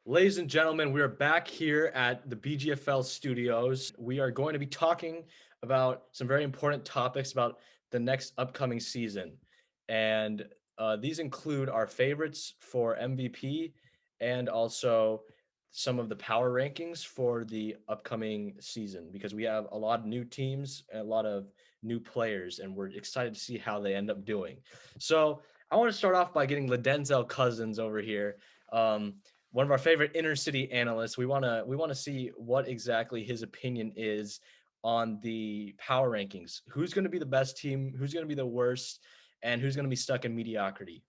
Ladies and gentlemen, we are back here at the BGFL studios. We are going to be talking about some very important topics about the next upcoming season. And these include our favorites for MVP and also some of the power rankings for the upcoming season because we have a lot of new teams and a lot of new players, and we're excited to see how they end up doing. So I want to start off by getting LaDenzel Cousins over here. Um, One of our favorite inner city analysts. We want to see what exactly his opinion is on the power rankings. Who's going to be the best team? Who's going to be the worst? And who's going to be stuck in mediocrity?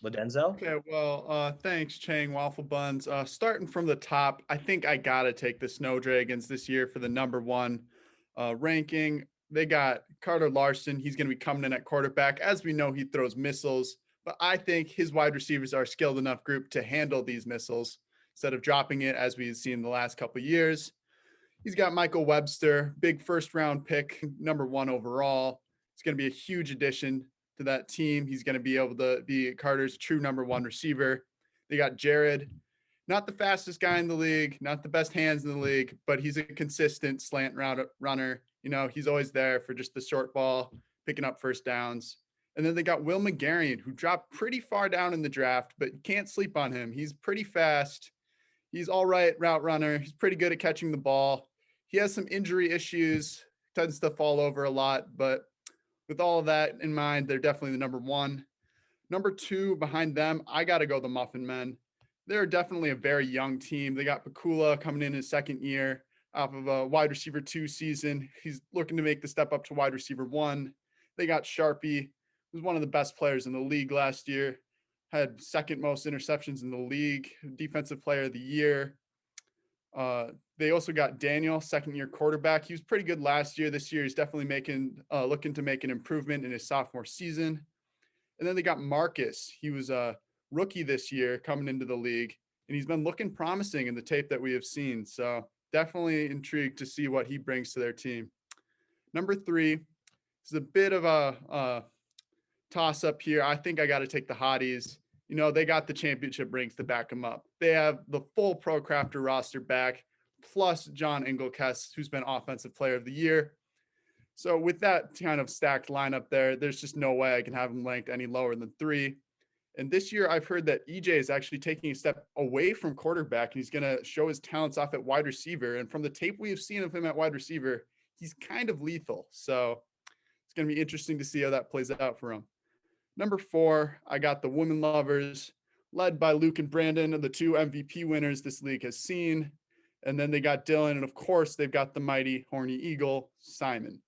LaDenzel? Okay, well, thanks, Chang Wafflebuns. Starting from the top, I think I gotta take the Snow Dragons this year for the number one ranking. They got Carter Larson. He's going to be coming in at quarterback. As we know, he throws missiles, but I think his wide receivers are a skilled enough group to handle these missiles instead of dropping it as we've seen the last couple of years. He's got Michael Webster, big first round pick, number one overall. It's going to be a huge addition to that team. He's going to be able to be Carter's true number one receiver. They got Jared, not the fastest guy in the league, not the best hands in the league, but he's a consistent slant runner. You know, he's always there for just the short ball, picking up first downs. And then they got Will McGarian, who dropped pretty far down in the draft, but you can't sleep on him. He's pretty fast. He's all right route runner. He's pretty good at catching the ball. He has some injury issues, tends to fall over a lot, but with all of that in mind, they're definitely the number one. Number two behind them, I got to go the Muffin Men. They're definitely a very young team. They got Pakula coming in his second year off of a wide receiver 2 season. He's looking to make the step up to wide receiver 1. They got Sharpie, who's one of the best players in the league last year, had second most interceptions in the league, defensive player of the year. They also got Daniel, second year quarterback. He was pretty good last year. This year, he's definitely looking to make an improvement in his sophomore season. And then they got Marcus. He was a rookie this year coming into the league, and he's been looking promising in the tape that we have seen. So definitely intrigued to see what he brings to their team. Number three is a bit of a toss up here. I think I got to take the Hotties. You know, they got the championship rings to back them up. They have the full Pro Crafter roster back, plus John Engelkess, who's been Offensive Player of the Year. So with that kind of stacked lineup there, there's just no way I can have them ranked any lower than 3. And this year, I've heard that EJ is actually taking a step away from quarterback, and he's going to show his talents off at wide receiver. And from the tape we have seen of him at wide receiver, he's kind of lethal. So it's going to be interesting to see how that plays out for him. Number 4, I got the Women Lovers, led by Luke and Brandon, the 2 MVP winners this league has seen. And then they got Dylan, and of course, they've got the mighty Horny Eagle, Simon.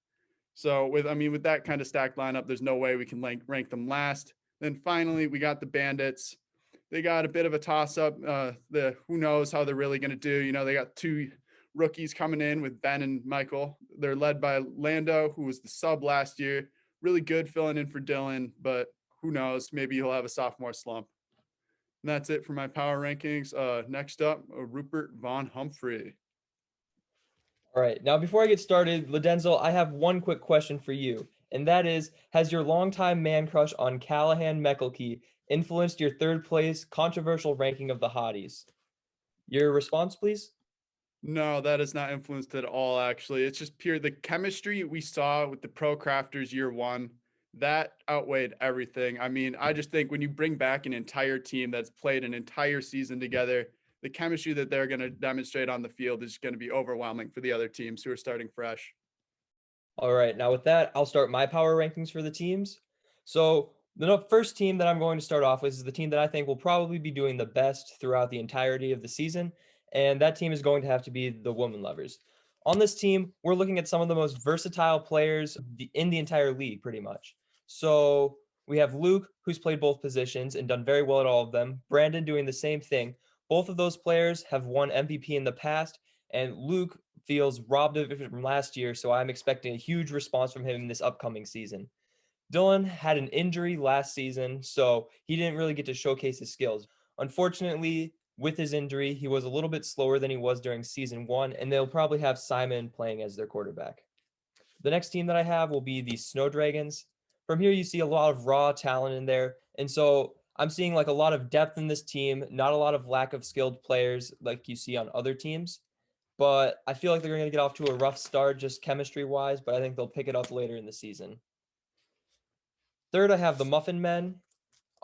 So with that kind of stacked lineup, there's no way we can rank them last. Then finally, we got the Bandits. They got a bit of a toss-up. Who knows how they're really going to do. You know, they got 2 rookies coming in with Ben and Michael. They're led by Lando, who was the sub last year. Really good filling in for Dylan, but who knows? Maybe he'll have a sophomore slump. And that's it for my power rankings. Next up, Rupert von Humphrey. All right. Now, before I get started, Ladenzel, I have one quick question for you, and that is, has your longtime man crush on Callahan Meckelkey influenced your third place controversial ranking of the hotties? Your response, please? No, that is not influenced at all, actually. It's just pure the chemistry we saw with the Pro Crafters year 1. That outweighed everything. I mean, I just think when you bring back an entire team that's played an entire season together, the chemistry that they're going to demonstrate on the field is going to be overwhelming for the other teams who are starting fresh. All right. Now, with that, I'll start my power rankings for the teams. So, the first team that I'm going to start off with is the team that I think will probably be doing the best throughout the entirety of the season, and that team is going to have to be the Woman Lovers. On this team, we're looking at some of the most versatile players in the entire league, pretty much. So, we have Luke, who's played both positions and done very well at all of them. Brandon doing the same thing. Both of those players have won MVP in the past, and Luke feels robbed of it from last year, so I'm expecting a huge response from him in this upcoming season. Dylan had an injury last season, so he didn't really get to showcase his skills. Unfortunately, with his injury, he was a little bit slower than he was during season 1, and they'll probably have Simon playing as their quarterback. The next team that I have will be the Snow Dragons. From here, you see a lot of raw talent in there, and so I'm seeing like a lot of depth in this team, not a lot of lack of skilled players like you see on other teams. But I feel like they're going to get off to a rough start just chemistry wise, but I think they'll pick it up later in the season. Third, I have the Muffin Men.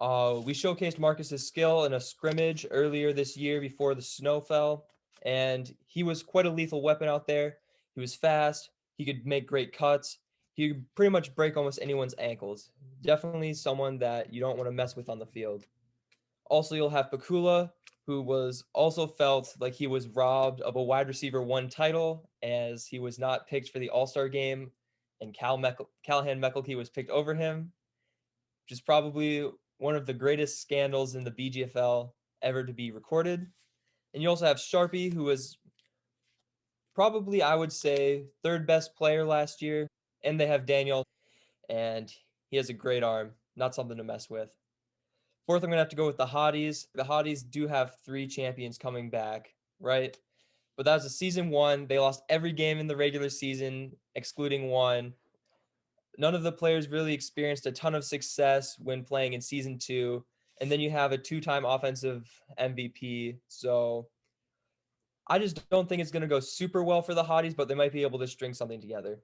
We showcased Marcus's skill in a scrimmage earlier this year before the snow fell, and he was quite a lethal weapon out there. He was fast. He could make great cuts. He could pretty much break almost anyone's ankles. Definitely someone that you don't want to mess with on the field. Also, you'll have Pakula, who was also felt like he was robbed of a wide receiver one title as he was not picked for the All-Star game, and Callahan Meckelkey was picked over him, which is probably one of the greatest scandals in the BGFL ever to be recorded. And you also have Sharpie, who was probably, I would say, third best player last year. And they have Daniel, and he has a great arm, not something to mess with. Fourth, I'm going to have to go with the Hotties. The Hotties do have 3 champions coming back, right? But that was a season 1. They lost every game in the regular season, excluding one. None of the players really experienced a ton of success when playing in season 2. And then you have a 2-time offensive MVP. So I just don't think it's going to go super well for the Hotties, but they might be able to string something together.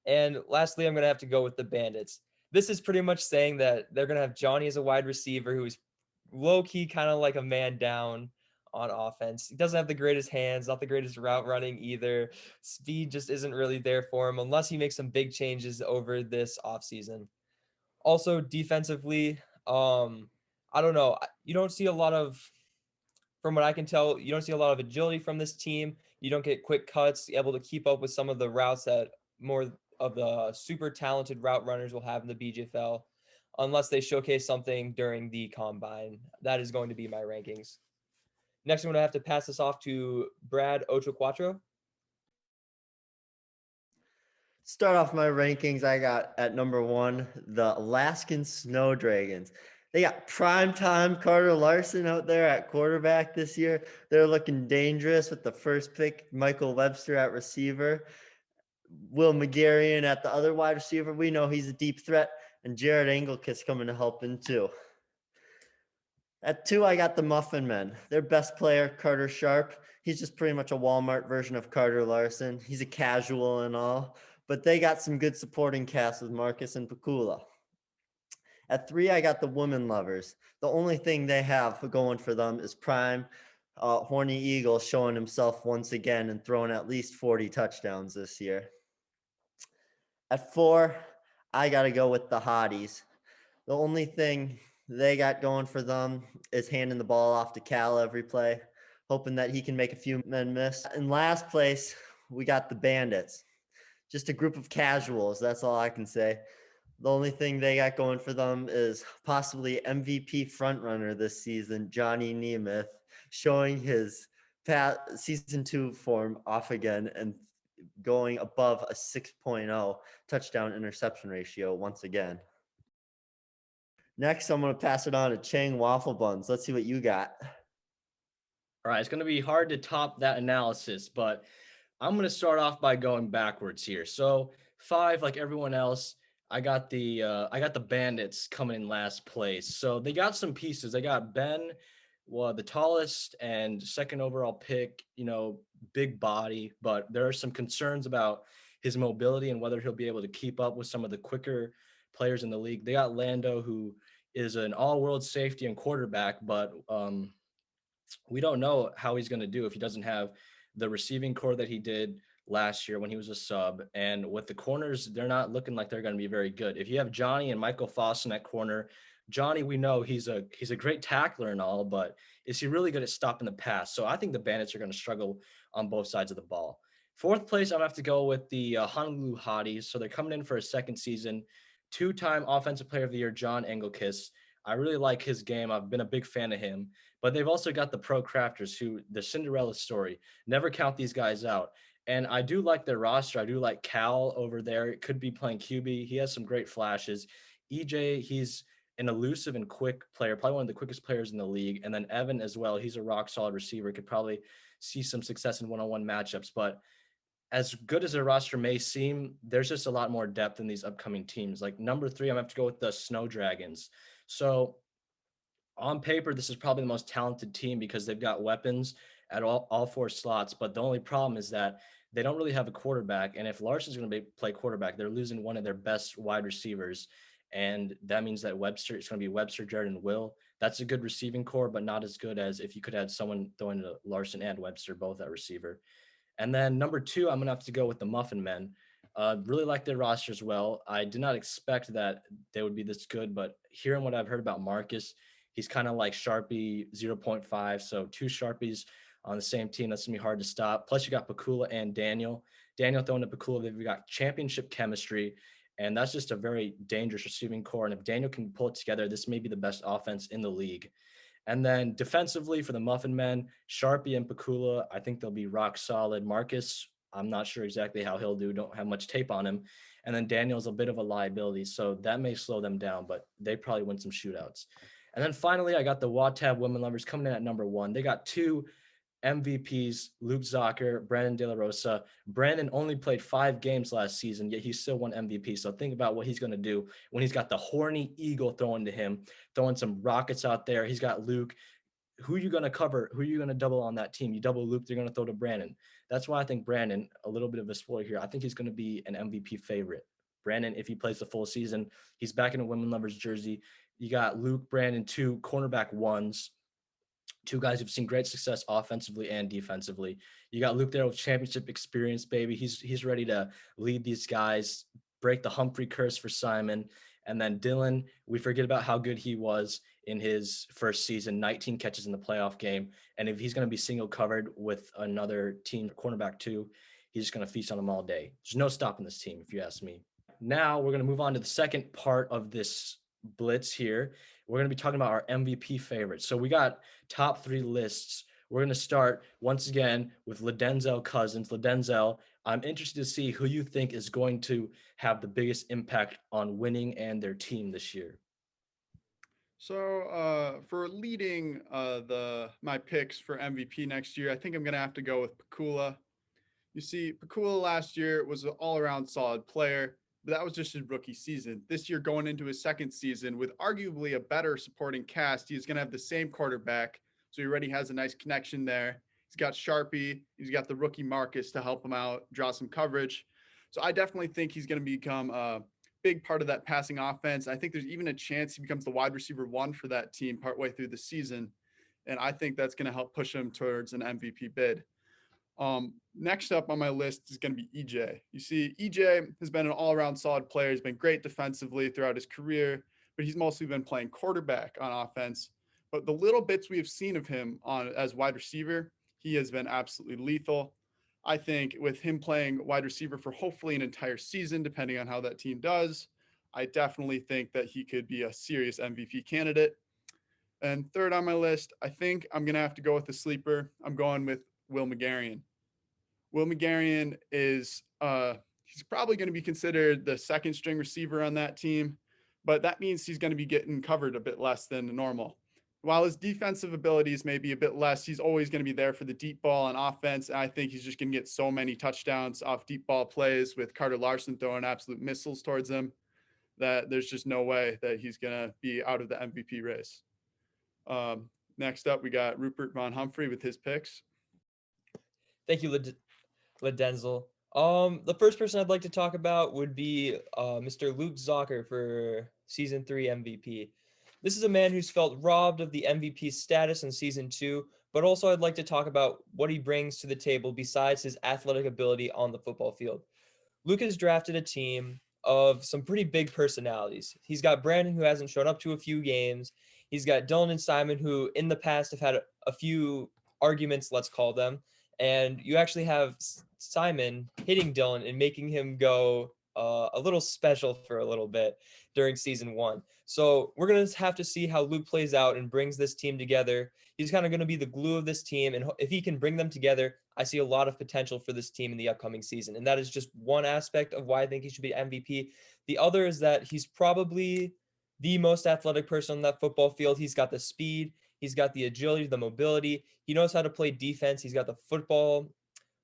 And lastly, I'm going to have to go with the Bandits. This is pretty much saying that they're going to have Johnny as a wide receiver who is low-key kind of like a man down on offense. He doesn't have the greatest hands, not the greatest route running either. Speed just isn't really there for him unless he makes some big changes over this offseason. Also, defensively, I don't know. You don't see a lot of, from what I can tell, you don't see a lot of agility from this team. You don't get quick cuts, able to keep up with some of the routes that more of the super talented route runners will have in the BGFL, unless they showcase something during the combine. That is going to be my rankings. Next, I'm going to have to pass this off to Brad Ochocuatro. Start off my rankings, I got at number 1, the Alaskan Snow Dragons. They got primetime Carter Larson out there at quarterback this year. They're looking dangerous with the first pick, Michael Webster at receiver. Will McGarrion at the other wide receiver. We know he's a deep threat. And Jared Engelkis coming to help him too. At 2, I got the Muffin Men. Their best player, Carter Sharp. He's just pretty much a Walmart version of Carter Larson. He's a casual and all. But they got some good supporting cast with Marcus and Pakula. At 3, I got the Women Lovers. The only thing they have going for them is prime Horny Eagle showing himself once again and throwing at least 40 touchdowns this year. At 4, I got to go with the Hotties. The only thing they got going for them is handing the ball off to Cal every play, hoping that he can make a few men miss. In last place, we got the Bandits. Just a group of casuals, that's all I can say. The only thing they got going for them is possibly MVP frontrunner this season, Johnny Nemeth, showing his season 2 form off again and going above a 6.0 touchdown interception ratio once again. Next, I'm going to pass it on to Chang Wafflebuns. Let's see what you got. All right, it's going to be hard to top that analysis, but I'm going to start off by going backwards here. So 5, like everyone else, I got the Bandits coming in last place. So they got some pieces. They got Ben, the tallest and second overall pick, big body, but there are some concerns about his mobility and whether he'll be able to keep up with some of the quicker players in the league. They got Lando, who is an all-world safety and quarterback, but we don't know how he's going to do if he doesn't have the receiving core that he did last year when he was a sub. And with the corners, they're not looking like they're going to be very good. If you have Johnny and Michael Fossen at corner, Johnny, we know he's a great tackler and all, but is he really good at stopping the pass? So I think the Bandits are going to struggle on both sides of the ball. 4th place, I'm going to have to go with the Honolulu Hotties. So they're coming in for a second season. 2-time Offensive Player of the Year, John Engelkis. I really like his game. I've been a big fan of him. But they've also got the Pro Crafters, who the Cinderella story. Never count these guys out. And I do like their roster. I do like Cal over there. It could be playing QB. He has some great flashes. EJ, he's an elusive and quick player, probably one of the quickest players in the league. And then Evan as well. He's a rock solid receiver. Could probably see some success in one-on-one matchups. But as good as their roster may seem, there's just a lot more depth in these upcoming teams. Like number 3, I'm going to have to go with the Snow Dragons. So on paper, this is probably the most talented team because they've got weapons at all four slots. But the only problem is that they don't really have a quarterback. And if Larson's going to play quarterback, they're losing one of their best wide receivers. And that means that it's going to be Webster, Jared, and Will. That's a good receiving core, but not as good as if you could have someone throwing to Larson and Webster, both at receiver. And then number 2, I'm going to have to go with the Muffin Men. Really like their roster as well. I did not expect that they would be this good, but hearing what I've heard about Marcus, he's kind of like Sharpie 0.5. So 2 Sharpies on the same team. That's going to be hard to stop. Plus, you got Pakula and Daniel. Daniel throwing to Pakula. They've got championship chemistry, and that's just a very dangerous receiving core. And if Daniel can pull it together, this may be the best offense in the league. And then defensively for the Muffin Men, Sharpie and Pakula, I think they'll be rock solid. Marcus, I'm not sure exactly how he'll do. Don't have much tape on him. And then Daniel's a bit of a liability, so that may slow them down, but they probably win some shootouts. And then finally, I got the Watab Women Lovers coming in at number 1. They got 2 MVPs, Luke Zocker, Brandon De La Rosa. Brandon only played 5 games last season, yet he still won MVP. So think about what he's going to do when he's got the horny eagle throwing to him, throwing some rockets out there. He's got Luke. Who are you going to cover? Who are you going to double on that team? You double Luke, they're going to throw to Brandon. That's why I think Brandon, a little bit of a spoiler here, I think he's going to be an MVP favorite. Brandon, if he plays the full season, he's back in a Women Lovers jersey. You got Luke, Brandon, 2 cornerback 1s. 2 guys who've seen great success offensively and defensively. You got Luke there with championship experience, baby. He's ready to lead these guys, break the Humphrey curse for Simon. And then Dylan, we forget about how good he was in his first season, 19 catches in the playoff game. And if he's going to be single covered with another team cornerback 2, he's just going to feast on them all day. There's no stopping this team, if you ask me. Now we're going to move on to the second part of this blitz here. We're going to be talking about our MVP favorites. So we got top 3 lists. We're going to start once again with LaDenzel Cousins. LaDenzel, I'm interested to see who you think is going to have the biggest impact on winning and their team this year. So for leading my picks for MVP next year, I think I'm going to have to go with Pakula. You see, Pakula last year was an all-around solid player, but that was just his rookie season. This year, going into his second season with arguably a better supporting cast, he's going to have the same quarterback, so he already has a nice connection there. He's got Sharpie. He's got the rookie Marcus to help him out, draw some coverage. So I definitely think he's going to become a big part of that passing offense. I think there's even a chance he becomes the wide receiver 1 for that team partway through the season, and I think that's going to help push him towards an MVP bid. Next up on my list is going to be EJ. You see, EJ has been an all-around solid player. He's been great defensively throughout his career, but he's mostly been playing quarterback on offense. But the little bits we have seen of him as wide receiver, he has been absolutely lethal. I think with him playing wide receiver for hopefully an entire season, depending on how that team does, I definitely think that he could be a serious MVP candidate. And third on my list, I think I'm going to have to go with the sleeper. I'm going with Will McGarian. Will McGarian is he's probably going to be considered the second string receiver on that team, but that means he's going to be getting covered a bit less than normal. While his defensive abilities may be a bit less, he's always going to be there for the deep ball on offense. And I think he's just going to get so many touchdowns off deep ball plays with Carter Larson throwing absolute missiles towards him that there's just no way that he's going to be out of the MVP race. Next up, we got Rupert von Humphrey with his picks. Thank you, LaDenzel. The first person I'd like to talk about would be Mr. Luke Zocker for Season 3 MVP. This is a man who's felt robbed of the MVP status in Season 2, but also I'd like to talk about what he brings to the table besides his athletic ability on the football field. Luke has drafted a team of some pretty big personalities. He's got Brandon, who hasn't shown up to a few games. He's got Dylan and Simon, who in the past have had a few arguments, let's call them. And you actually have Simon hitting Dylan and making him go a little special for a little bit during Season 1. So we're going to have to see how Luke plays out and brings this team together. He's kind of going to be the glue of this team. And if he can bring them together, I see a lot of potential for this team in the upcoming season. And that is just one aspect of why I think he should be MVP. The other is that he's probably the most athletic person on that football field. He's got the speed. He's got the agility, the mobility. He knows how to play defense. He's got the football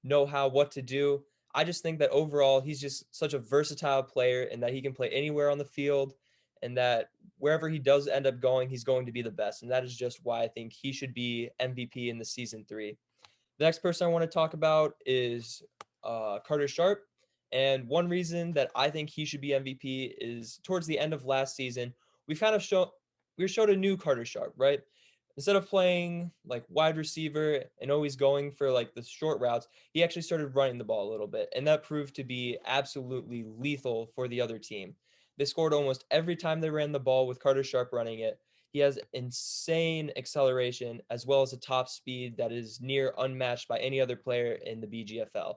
know-how, what to do. I just think that overall, he's just such a versatile player and that he can play anywhere on the field. and that wherever he does end up going, he's going to be the best. And that is just why I think he should be MVP in the season 3. The next person I want to talk about is Carter Sharp. And one reason that I think he should be MVP is towards the end of last season, we've kind of showed a new Carter Sharp, right? Instead of playing like wide receiver and always going for like the short routes, he actually started running the ball a little bit. And that proved to be absolutely lethal for the other team. They scored almost every time they ran the ball with Carter Sharp running it. He has insane acceleration as well as a top speed that is near unmatched by any other player in the BGFL.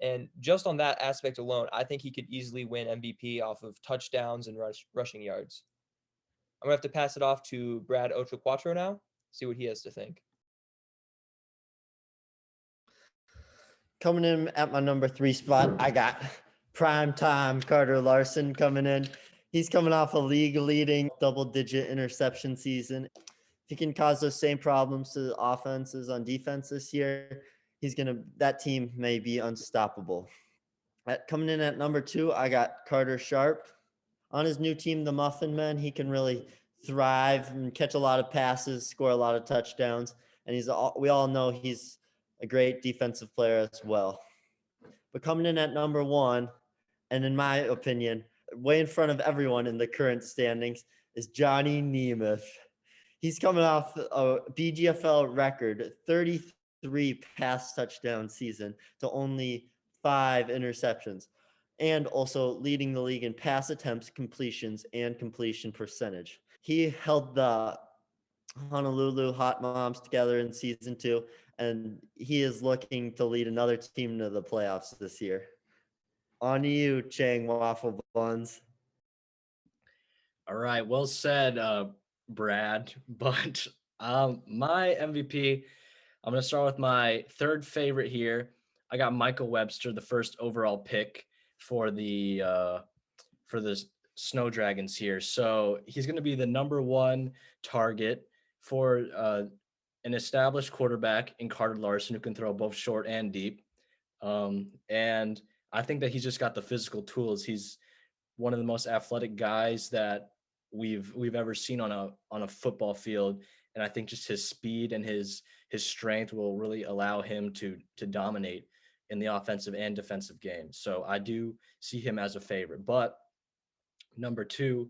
And just on that aspect alone, I think he could easily win MVP off of touchdowns and rushing yards. I'm going to have to pass it off to Brad Ochocuatro now, see what he has to think. Coming in at my number 3 spot, I got prime time Carter Larson coming in. He's coming off a league-leading double-digit interception season. If he can cause those same problems to the offenses on defense this year, that team may be unstoppable. Coming in at number 2, I got Carter Sharp. On his new team, the Muffin Men, he can really thrive and catch a lot of passes, score a lot of touchdowns, and we all know he's a great defensive player as well. But coming in at number 1, and in my opinion, way in front of everyone in the current standings, is Johnny Nemeth. He's coming off a BGFL record 33 pass touchdown season to only 5 interceptions, and also leading the league in pass attempts, completions, and completion percentage. He held the Honolulu Hot Moms together in season 2, and he is looking to lead another team to the playoffs this year. On to you, Chang Wafflebuns. All right, well said, Brad. But my MVP, I'm going to start with my third favorite here. I got Michael Webster, the first overall pick for the Snow Dragons here. So he's going to be the number 1 target for an established quarterback in Carter Larson, who can throw both short and deep. And I think that he's just got the physical tools. He's one of the most athletic guys that we've ever seen on a football field, and I think just his speed and his strength will really allow him to dominate in the offensive and defensive game. So I do see him as a favorite. But number 2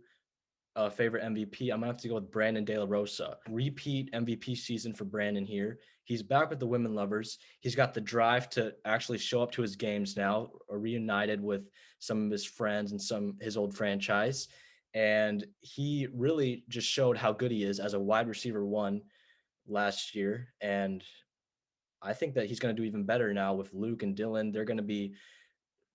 favorite MVP, I'm gonna have to go with Brandon De La Rosa. Repeat MVP season for Brandon here. He's back with the Women Lovers. He's got the drive to actually show up to his games now, reunited with some of his friends and his old franchise. And he really just showed how good he is as a wide receiver 1 last year. And I think that he's going to do even better now with Luke and Dylan. They're going to be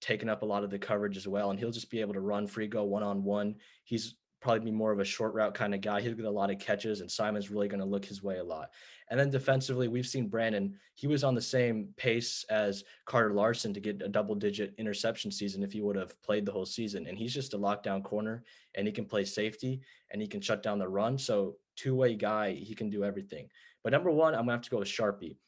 taking up a lot of the coverage as well, and he'll just be able to run free, go one-on-one. He's probably be more of a short route kind of guy. He'll get a lot of catches, and Simon's really going to look his way a lot. And then defensively, we've seen Brandon. He was on the same pace as Carter Larson to get a double-digit interception season if he would have played the whole season. And he's just a lockdown corner, and he can play safety, and he can shut down the run. So two-way guy, he can do everything. But number 1, I'm going to have to go with Sharpie.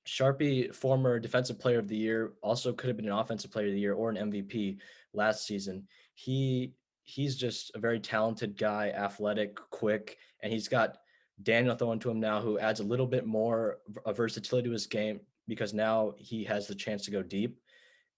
Sharpie, former defensive player of the year, also could have been an offensive player of the year or an MVP last season. He's just a very talented guy, athletic, quick, and he's got Daniel throwing to him now, who adds a little bit more versatility to his game because now he has the chance to go deep.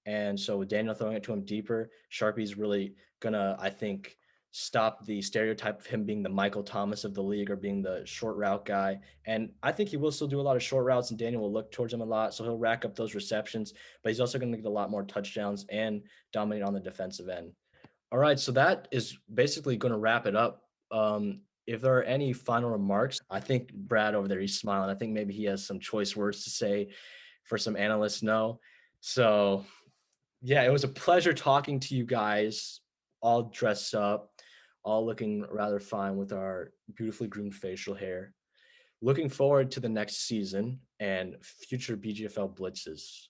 And so with Daniel throwing it to him deeper, Sharpie's really gonna, I think, stop the stereotype of him being the Michael Thomas of the league or being the short route guy. And I think he will still do a lot of short routes, and Daniel will look towards him a lot. So he'll rack up those receptions, but he's also going to get a lot more touchdowns and dominate on the defensive end. All right, so that is basically going to wrap it up. If there are any final remarks, I think Brad over there, he's smiling. I think maybe he has some choice words to say for some analysts. No. So yeah, it was a pleasure talking to you guys, all dressed up, all looking rather fine with our beautifully groomed facial hair. Looking forward to the next season and future BGFL blitzes.